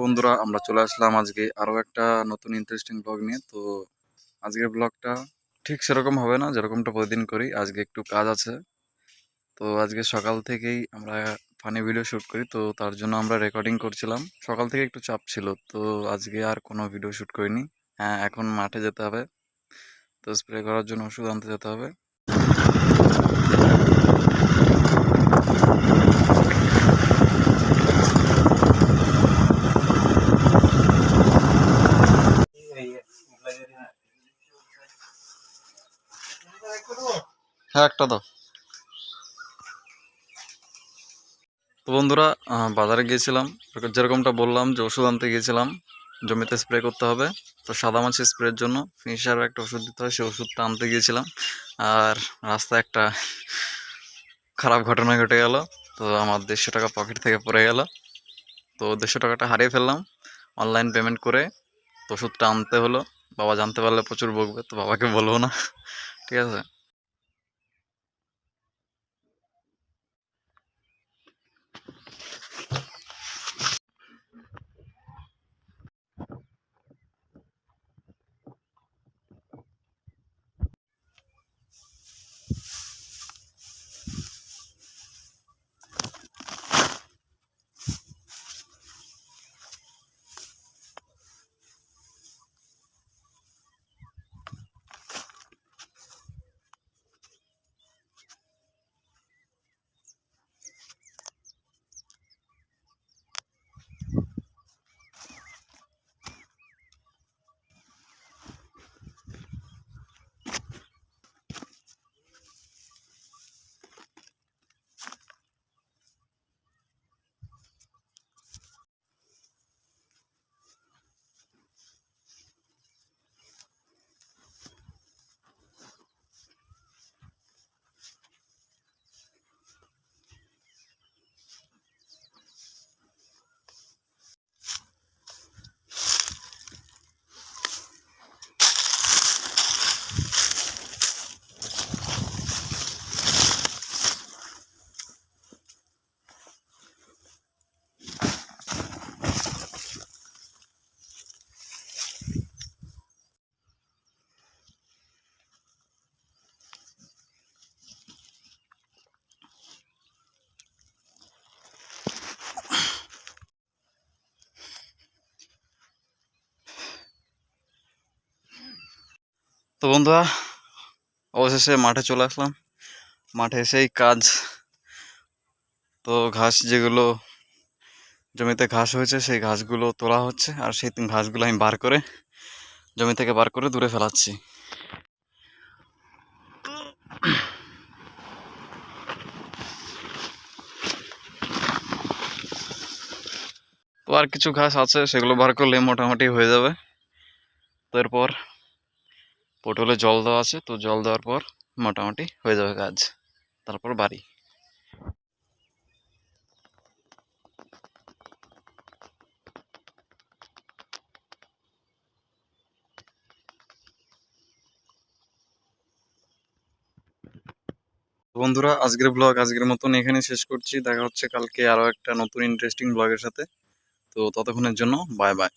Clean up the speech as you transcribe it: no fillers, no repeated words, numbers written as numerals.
বন্ধুরা, আমরা চলে আসলাম আজকে আরো একটা নতুন ইন্টারেস্টিং ব্লগ নিয়ে। তো আজকের ব্লগটা ঠিক সেরকম হবে না যেরকমটা প্রতিদিন করি। আজকে একটু কাজ আছে। তো আজকে সকাল থেকেই আমরা ফানি ভিডিও শুট করি, তো তার জন্য আমরা রেকর্ডিং করছিলাম। সকাল থেকে একটু চাপ ছিল, তো আজকে আর কোনো ভিডিও শুট করিনি। হ্যাঁ, এখন মাঠে যেতে হবে, তো স্প্রে করার জন্য ওষুধ আনতে যেতে হবে। হ্যাঁ, একটা দাও। তো বন্ধুরা, বাজারে গিয়েছিলাম, যেরকমটা বললাম যে ওষুধ আনতে গিয়েছিলাম। জমিতে স্প্রে করতে হবে, তো সাদা মাছি স্প্রের জন্য ফিনিশার একটা ওষুধ দিতে হয়, সেই ওষুধটা আনতে গিয়েছিলাম। আর রাস্তায় একটা খারাপ ঘটনা ঘটে গেল। তো আমার 150 টাকা পকেট থেকে পড়ে গেল। তো 150 টাকাটা হারিয়ে ফেললাম অনলাইন পেমেন্ট করে। তো ওষুধটা আনতে হলো। বাবা জানতে পারলে প্রচুর বকবে, তো বাবাকে বলবো না। ঠিক আছে। তো বন্ধুরা, অবশেষে মাঠে চলে আসলাম। মাঠে এসেই কাজ। তো ঘাস যেগুলো জমিতে ঘাস হয়েছে, সেই ঘাসগুলো তোলা হচ্ছে, আর সেই ঘাসগুলো আমি জমি থেকে বার করে দূরে ফেলাচ্ছি। তো আর কিছু ঘাস আছে, সেগুলো বার করলে মোটামুটি হয়ে যাবে। তো এরপর পটলে জল দেওয়া আছে, তো জল দেওয়ার পর মোটামুটি হয়ে যাবে কাজ। তারপর বাড়ি। বন্ধুরা, আজকের ব্লগ আজকের মতন এখানে শেষ করছি। দেখা হচ্ছে কালকে আরো একটা নতুন ইন্টারেস্টিং ব্লগের সাথে। তো ততক্ষণের জন্য বাই বাই।